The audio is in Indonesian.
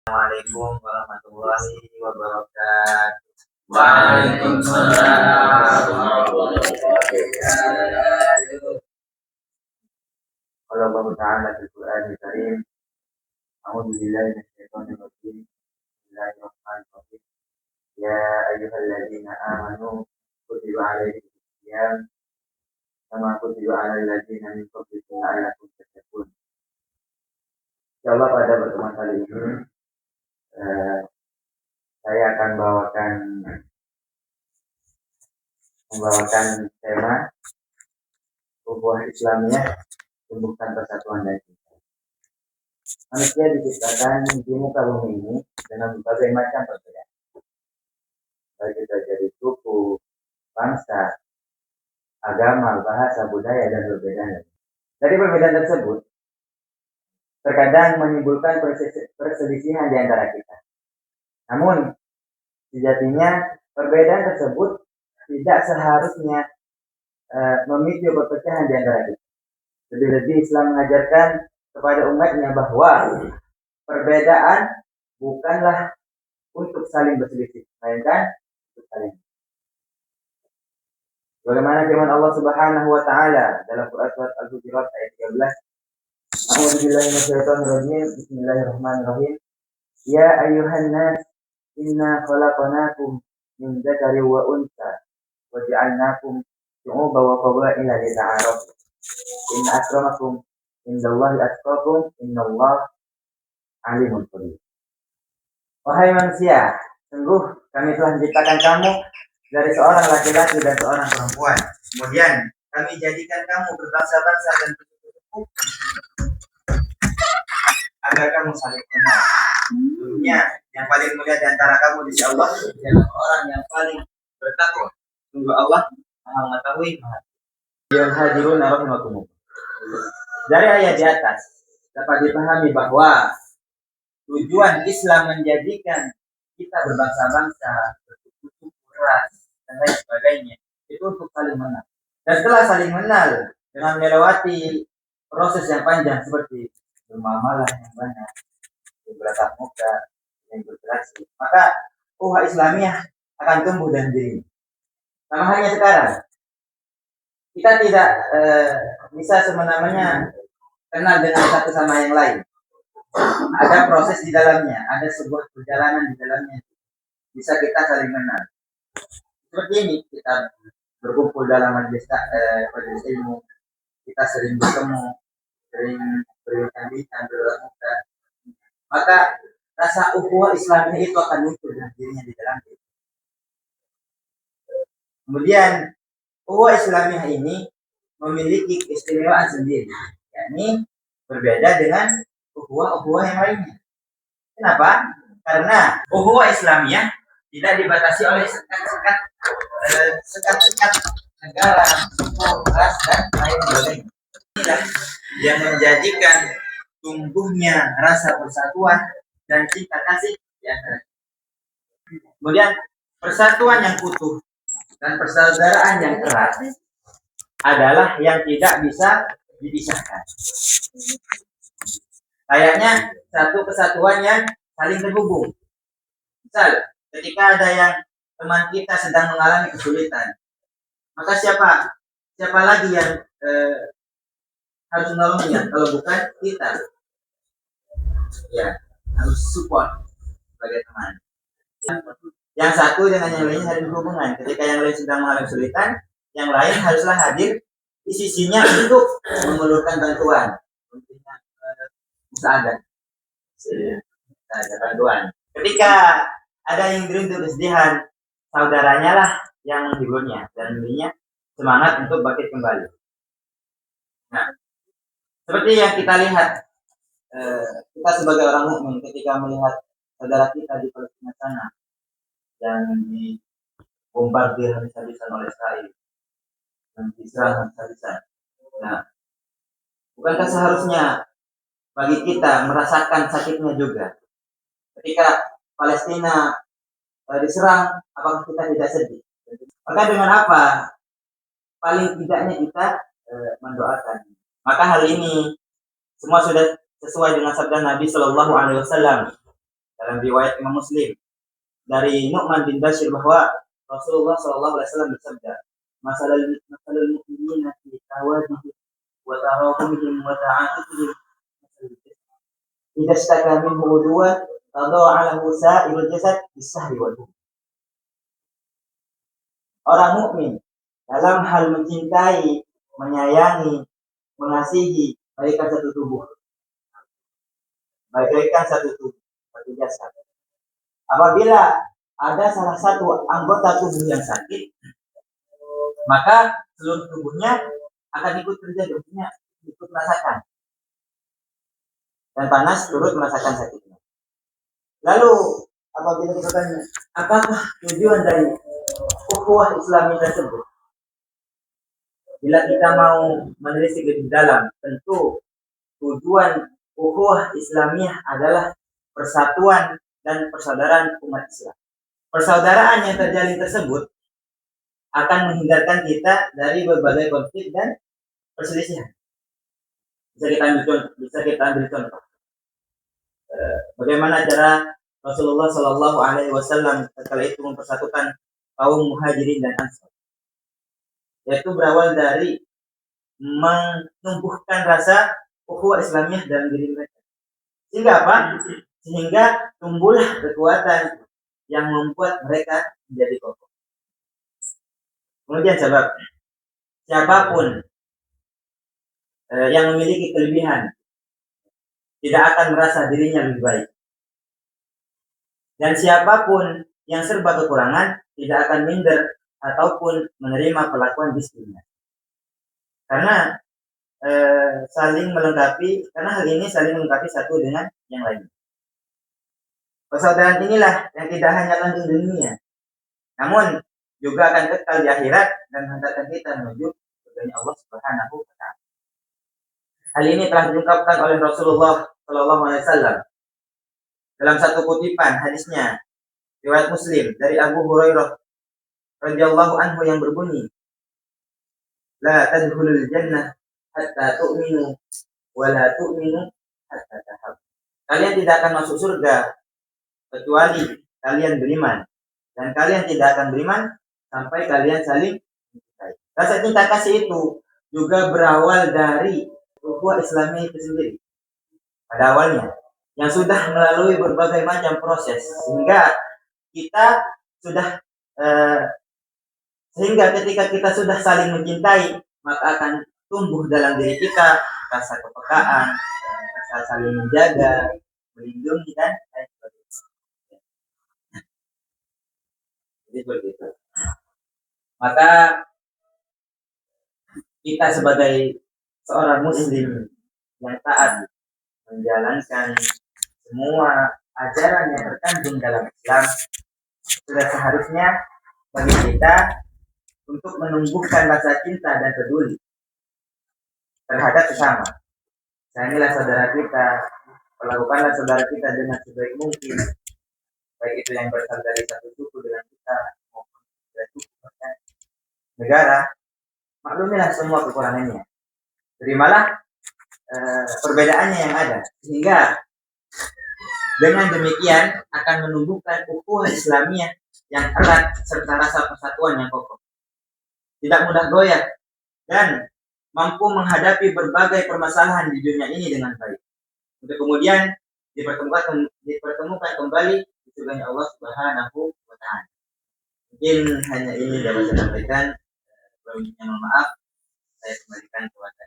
Assalamualaikum warahmatullahi wabarakatuh. Waalaikumsalam warahmatullahi wabarakatuh. Qala Allah Ta'ala fil Qur'anil Karim. A'udzu billahi minasyaitonir rajim. Bismillahirrahmanirrahim. Ya ayyuhalladzina amanu kutiba 'alaikumus shiyam kama kutiba 'alal ladzina min qablikum la'allakum tattaqun. Insyaallah pada pertemuan kali ini saya akan membawakan tema ukhuwah Islamiyah, tumbuhkan persatuan dan cinta. Manusia diciptakan di muka bumi ini dengan berbagai macam perbedaan, baik itu dari suku, bangsa, agama, bahasa, budaya, dan perbedaan lain. Dari perbedaan tersebut terkadang menimbulkan perselisihan di antara kita. Namun sejatinya perbedaan tersebut tidak seharusnya memicu perpecahan di antara kita. Lebih-lebih Islam mengajarkan kepada umatnya bahwa perbedaan bukanlah untuk saling berselisih, melainkan untuk saling. Bagaimana firman Allah Subhanahu wa taala dalam Quran surat Al-Hujurat ayat 13. A'udzubillahi minasyaitonir rajim. Bismillahirrahmanirrahim. Ya ayyuhan nas inna khalaqnakum min dzakarin wa untha wa ja'alnakum syu'uban wa qabaila lita'arafu. Inna akramakum indallahi atqakum innallaha alimun khabir. Wahai manusia, sungguh kami telah menciptakan kamu dari seorang laki-laki dan seorang perempuan. Kemudian kami jadikan kamu berbangsa-bangsa dan suku-suku agar kamu saling kenal. Sesungguhnya yang paling mulia di antara kamu di sisi Allah adalah orang yang paling bertakwa. Sungguh Allah Maha mengetahui, Maha. Yang hadirun rahimakumullah. Dari ayat di atas dapat dipahami bahwa tujuan Islam menjadikan kita berbangsa-bangsa, bersuku-suku, ras, dan lain sebagainya itu untuk saling mengenal. Dan setelah saling mengenal dengan melewati proses yang panjang seperti bermuamalah yang banyak, bertatap muka, yang berinteraksi, maka ukhuwah Islamiyah akan tumbuh dan diri. Sama halnya sekarang, kita tidak bisa semena-mena kenal dengan satu sama yang lain. Ada proses di dalamnya, ada sebuah perjalanan di dalamnya. Bisa kita saling mengenal. Seperti ini, kita berkumpul dalam majelis ilmu, kita sering bertemu, sering berbincang, bertatap muka. Maka rasa ukhuwah Islamiyah itu akan muncul dengan dirinya di dalam diri. Kemudian ukhuwah Islamiyah ini memiliki keistimewaan sendiri, yakni berbeda dengan ukhuwah yang lainnya. Kenapa? Karena ukhuwah Islamiyah tidak dibatasi oleh sekat-sekat negara, suku, ras, dan lain sebagainya. Inilah yang menjadikan tumbuhnya rasa persatuan dan cinta kasih di antara. Kemudian persatuan yang utuh dan persaudaraan yang erat adalah yang tidak bisa dipisahkan. Kayaknya satu kesatuan yang saling terhubung. Misal, ketika ada yang teman kita sedang mengalami kesulitan, maka siapa lagi yang harus menolongnya kalau bukan kita? Ya, harus support sebagai teman. Yang satu dengan yang lain harus berhubungan. Ketika yang lain sedang mengalami kesulitan, yang lain haruslah hadir di sisinya untuk mengeluarkan bantuan, musyawarah, bantuan. Ketika ada yang beruntung kesedihan, saudaranya lah yang menghiburnya dan memberinya semangat untuk bangkit kembali. Nah, seperti yang kita lihat, kita sebagai orang mukmin ketika melihat saudara kita di Palestina sana yang dibombardir habis-habisan oleh Israel, yang diserang habis-habisan. Nah, bukankah seharusnya bagi kita merasakan sakitnya juga? Ketika Palestina diserang, apakah kita tidak sedih? Maka dengan apa? Paling tidaknya kita mendoakan. Maka hal ini semua sudah sesuai dengan sabda Nabi Shallallahu Alaihi Wasallam dalam riwayat Imam Muslim dari Nu'man bin Bashir bahwa Rasulullah SAW bersabda, masalul mu'minina fi tawadihim wa tarahumihim wa ta'atufihim idza istaka minhu udwan tada'alahu sa'irul jasad bis-sahri wal hum. Orang mukmin dalam hal mencintai, menyayangi, mengasihi bagaikan satu tubuh, bagaikan satu tubuh, satu jasad. Apabila ada salah satu anggota tubuh yang sakit, maka seluruh tubuhnya akan ikut terjadi, ikut merasakan. Dan panas turut merasakan sakitnya. Lalu apabila kita tanya, apakah tujuan dari ukhuwah Islami tersebut? Bila kita mau menelisik lebih dalam, tentu tujuan ukhuwah Islamiyah adalah persatuan dan persaudaraan umat Islam. Persaudaraan yang terjalin tersebut akan menghindarkan kita dari berbagai konflik dan perselisihan. Bisa kita ambil contoh. Bagaimana cara Rasulullah Shallallahu Alaihi Wasallam setelah itu mempersatukan kaum Muhajirin dan Ansar, yaitu berawal dari menumbuhkan rasa ukhuwah Islamiyah dalam diri mereka. Sehingga apa? Sehingga tumbuhlah kekuatan yang membuat mereka menjadi kokoh. Kemudian siapapun yang memiliki kelebihan tidak akan merasa dirinya lebih baik. Dan siapapun yang serba kekurangan tidak akan minder ataupun menerima perlakuan diskriminasi. Karena karena hal ini saling melengkapi satu dengan yang lain. Persaudaraan inilah yang tidak hanya langgeng di dunia, namun juga akan kekal di akhirat dan menghantarkan kita menuju surga Allah Subhanahu wa Ta'ala. Hal ini telah diungkapkan oleh Rasulullah Shallallahu Alaihi Wasallam dalam satu kutipan hadisnya riwayat Muslim dari Abu Hurairah radhiyallahu anhu yang berbunyi, la tadkhulul jannah hatta tu'minu wa la tu'minu hatta tahabbu. Kalian tidak akan masuk surga kecuali kalian beriman, dan kalian tidak akan beriman sampai kalian saling mencintai. Rasa cinta kasih itu juga berawal dari ukhuwah Islami itu sendiri. Pada awalnya yang sudah melalui berbagai macam proses sehingga ketika kita sudah saling mencintai, maka akan tumbuh dalam diri kita rasa kepekaan, rasa saling menjaga, melindungi dan lain sebagainya. Jadi seperti itu. Maka kita sebagai seorang muslim yang taat menjalankan semua ajaran yang terkandung dalam Islam, sudah seharusnya bagi kita untuk menumbuhkan rasa cinta dan peduli terhadap sesama. Sayangilah saudara kita, perlakukanlah saudara kita dengan sebaik mungkin, baik itu yang berasal dari satu suku dengan kita maupun dari suku bahkan negara. Maklumilah semua kekurangannya, terimalah perbedaannya yang ada, sehingga dengan demikian akan menumbuhkan ukhuwah Islamiyah yang erat serta rasa persatuan yang kokoh, tidak mudah goyah dan mampu menghadapi berbagai permasalahan di dunia ini dengan baik, untuk kemudian dipertemukan kembali di surga Allah Subhanahu wa Ta'ala. Mungkin hanya ini dapat saya sampaikan. Mohon maaf, saya kembalikan kepada